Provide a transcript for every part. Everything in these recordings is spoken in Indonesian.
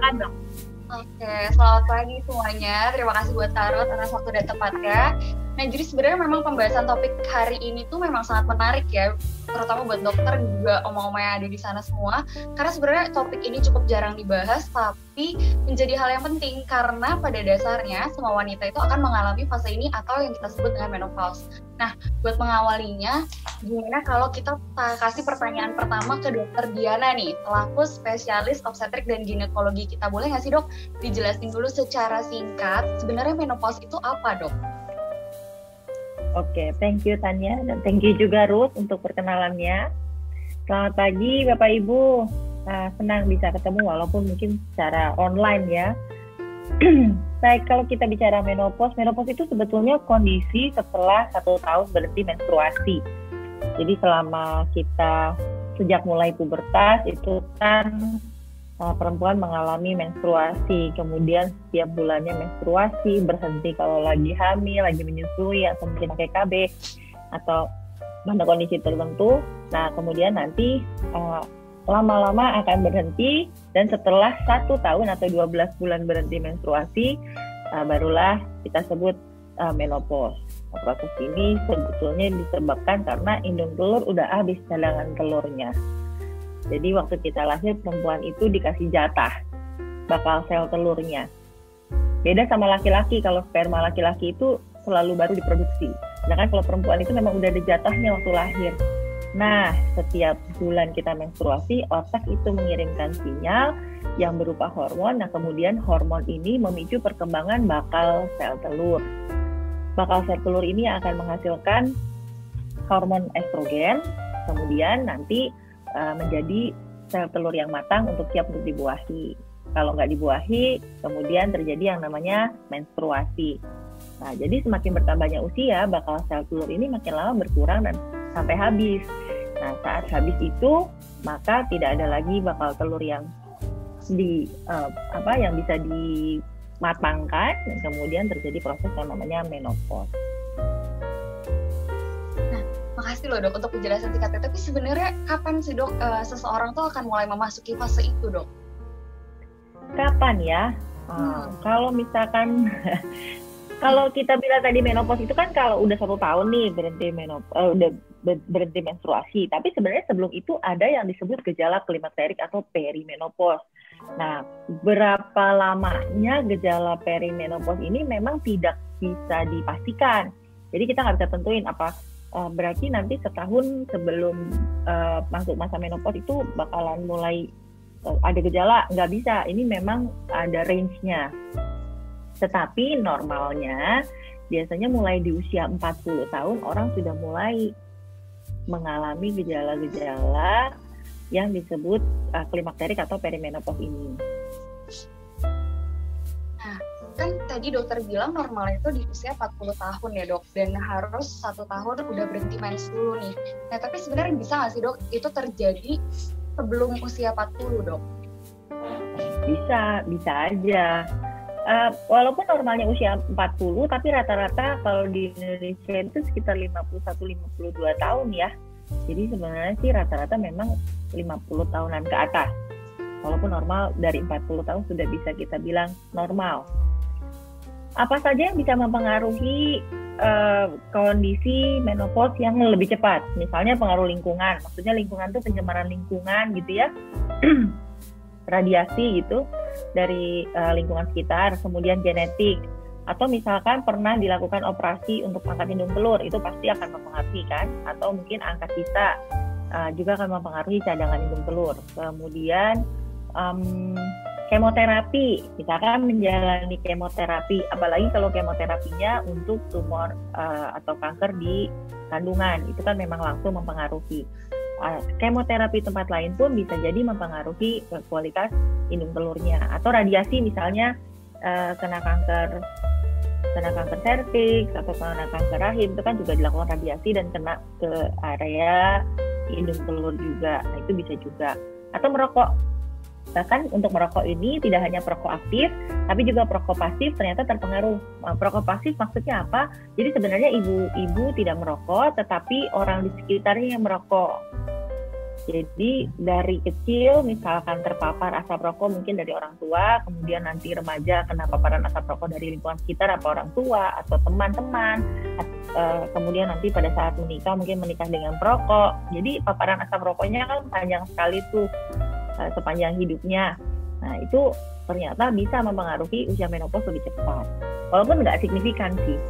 silakan dok. Oke, selamat pagi semuanya. Terima kasih buat Tarot atas waktu dan tempatnya. Nah, jadi sebenarnya memang pembahasan topik hari ini tuh memang sangat menarik ya, terutama buat dokter dan juga oma-oma yang ada di sana semua. Karena sebenarnya topik ini cukup jarang dibahas, tapi menjadi hal yang penting karena pada dasarnya semua wanita itu akan mengalami fase ini atau yang kita sebut dengan menopause. Nah, buat mengawalinya, gimana kalau kita kasih pertanyaan pertama ke dokter Diana nih, selaku spesialis obstetrik dan ginekologi kita. Boleh nggak sih dok, dijelasin dulu secara singkat, sebenarnya menopause itu apa dok? Oke, thank you Tanya dan thank you juga Ruth untuk perkenalannya. Selamat pagi Bapak Ibu. Senang bisa ketemu walaupun mungkin secara online ya. Kalau kita bicara menopause itu sebetulnya kondisi setelah 1 tahun berhenti menstruasi. Jadi selama kita sejak mulai pubertas itu kan perempuan mengalami menstruasi, kemudian setiap bulannya menstruasi, berhenti kalau lagi hamil, lagi menyusui, atau mungkin pakai KB, atau pada kondisi tertentu. Nah, kemudian nanti lama-lama akan berhenti, dan setelah 1 tahun atau 12 bulan berhenti menstruasi, barulah kita sebut menopause. Nah, proses ini sebetulnya disebabkan karena indung telur udah habis cadangan telurnya. Jadi waktu kita lahir, perempuan itu dikasih jatah bakal sel telurnya. Beda sama laki-laki, kalau sperma laki-laki itu selalu baru diproduksi. Sedangkan kalau perempuan itu memang udah ada jatahnya waktu lahir. Nah, setiap bulan kita menstruasi, otak itu mengirimkan sinyal yang berupa hormon. Nah, kemudian hormon ini memicu perkembangan bakal sel telur. Bakal sel telur ini akan menghasilkan hormon estrogen, kemudian nanti menjadi sel telur yang matang untuk siap untuk dibuahi. Kalau nggak dibuahi, kemudian terjadi yang namanya menstruasi. Nah, jadi semakin bertambahnya usia, bakal sel telur ini makin lama berkurang dan sampai habis. Nah, saat habis itu, maka tidak ada lagi bakal telur yang yang bisa dimatangkan, dan kemudian terjadi proses yang namanya menopause. Makasih loh dok untuk penjelasan singkatnya. Tapi sebenarnya kapan sih dok seseorang tuh akan mulai memasuki fase itu dok? Kapan ya? Kalau misalkan kalau kita bilang tadi menopause itu kan kalau udah 1 tahun nih berhenti menstruasi. Tapi sebenarnya sebelum itu ada yang disebut gejala klimakterik atau perimenopause. Nah, berapa lamanya gejala perimenopause ini memang tidak bisa dipastikan. Jadi kita nggak bisa tentuin apa berarti nanti setahun sebelum masuk masa menopause itu bakalan mulai ada gejala. Nggak bisa, ini memang ada range-nya. Tetapi normalnya biasanya mulai di usia 40 tahun orang sudah mulai mengalami gejala-gejala yang disebut klimakterik atau perimenopause ini. Kan tadi dokter bilang normalnya itu di usia 40 tahun ya dok, dan harus 1 tahun udah berhenti mens dulu nih. Nah tapi sebenarnya bisa nggak sih dok itu terjadi sebelum usia 40 dok? Bisa aja. Walaupun normalnya usia 40, tapi rata-rata kalau di Indonesia itu sekitar 51-52 tahun ya. Jadi sebenarnya sih rata-rata memang 50 tahunan ke atas. Walaupun normal dari 40 tahun sudah bisa kita bilang normal. Apa saja yang bisa mempengaruhi kondisi menopause yang lebih cepat? Misalnya pengaruh lingkungan, maksudnya lingkungan itu pencemaran lingkungan gitu ya, radiasi gitu dari lingkungan sekitar, kemudian genetik, atau misalkan pernah dilakukan operasi untuk angkat indung telur, itu pasti akan mempengaruhi kan, atau mungkin angkat sisa juga akan mempengaruhi cadangan indung telur. Kemudian kemoterapi, misalkan menjalani kemoterapi, apalagi kalau kemoterapinya untuk tumor atau kanker di kandungan, itu kan memang langsung mempengaruhi. Kemoterapi tempat lain pun bisa jadi mempengaruhi kualitas indung telurnya, atau radiasi misalnya kena kanker serviks atau kena kanker rahim, itu kan juga dilakukan radiasi dan kena ke area indung telur juga. Nah, itu bisa juga. Atau merokok. Bahkan untuk merokok ini tidak hanya perokok aktif, tapi juga perokok pasif ternyata terpengaruh. Perokok pasif maksudnya apa? Jadi sebenarnya ibu-ibu tidak merokok, tetapi orang di sekitarnya yang merokok. Jadi dari kecil misalkan terpapar asap rokok mungkin dari orang tua, kemudian nanti remaja kena paparan asap rokok dari lingkungan sekitar, apa orang tua atau teman-teman, kemudian nanti pada saat menikah mungkin menikah dengan perokok. Jadi paparan asap rokoknya kan panjang sekali tuh, sepanjang hidupnya. Nah itu ternyata bisa mempengaruhi usia menopause lebih cepat, walaupun nggak signifikan sih.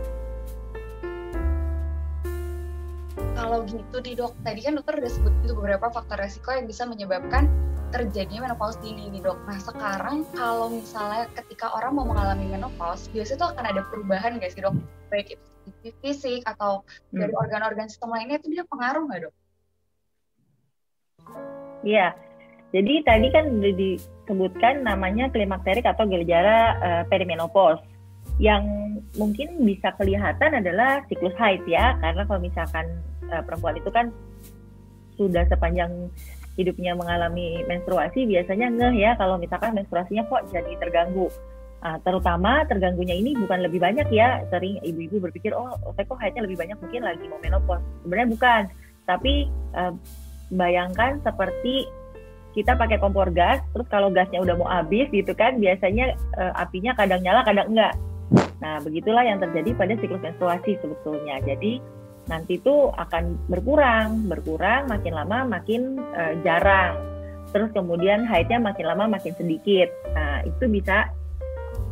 Kalau gitu di dok, tadi kan dokter udah sebut itu beberapa faktor resiko yang bisa menyebabkan terjadinya menopause dini nih dok. Nah sekarang kalau misalnya ketika orang mau mengalami menopause, biasanya tuh akan ada perubahan nggak sih dok? Baik itu fisik atau dari organ-organ sistem lainnya, itu dia pengaruh nggak dok? Iya, jadi tadi kan udah disebutkan namanya klimakterik atau gejala perimenopause. Yang mungkin bisa kelihatan adalah siklus haid ya, karena kalau misalkan perempuan itu kan sudah sepanjang hidupnya mengalami menstruasi, biasanya ngeh ya kalau misalkan menstruasinya kok jadi terganggu. Terutama terganggunya ini bukan lebih banyak ya, sering ibu-ibu berpikir saya kok haidnya lebih banyak mungkin lagi mau menopause. Sebenarnya bukan, tapi bayangkan seperti kita pakai kompor gas, terus kalau gasnya udah mau habis gitu kan, biasanya apinya kadang nyala kadang enggak. Nah begitulah yang terjadi pada siklus menstruasi sebetulnya. Jadi nanti itu akan berkurang, makin lama makin jarang. Terus kemudian haidnya makin lama makin sedikit. Nah itu bisa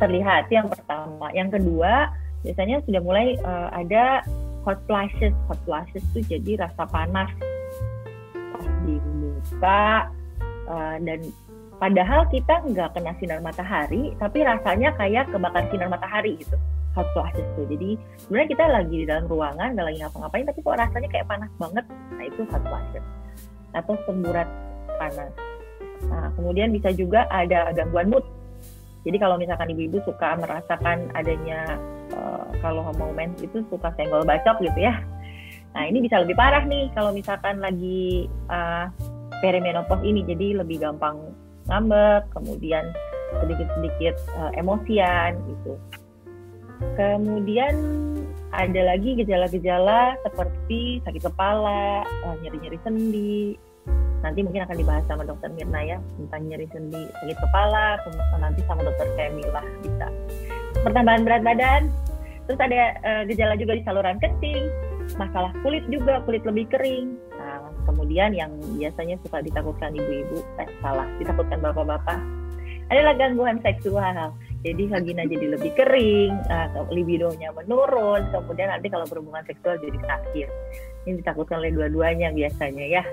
terlihat yang pertama. Yang kedua, biasanya sudah mulai ada hot flashes. Hot flashes itu jadi rasa panas pas di muka, dan padahal kita nggak kena sinar matahari, tapi rasanya kayak kebakar sinar matahari gitu. Hot flashes tuh. Jadi sebenarnya kita lagi di dalam ruangan, nggak lagi ngapa-ngapain, tapi kok rasanya kayak panas banget. Nah itu hot flashes atau semburat panas. Nah kemudian bisa juga ada gangguan mood. Jadi kalau misalkan ibu-ibu suka merasakan adanya kalau mau mens itu suka senggol bacok gitu ya. Nah ini bisa lebih parah nih kalau misalkan lagi perimenopause ini, jadi lebih gampang ngambek, kemudian sedikit-sedikit emosian gitu. Kemudian ada lagi gejala-gejala seperti sakit kepala, nyeri-nyeri sendi. Nanti mungkin akan dibahas sama dokter Mirna ya, tentang nyeri sendi, sakit kepala, kemudian nanti sama dokter Camilla bisa. Pertambahan berat badan, terus ada gejala juga di saluran kencing, masalah kulit juga, kulit lebih kering. Nah, kemudian yang biasanya suka ditakutkan ibu-ibu, ditakutkan bapak-bapak, adalah gangguan seksual. Jadi vagina jadi lebih kering, libidonya menurun, kemudian nanti kalau berhubungan seksual jadi sakit. Ini ditakutkan oleh dua-duanya biasanya ya.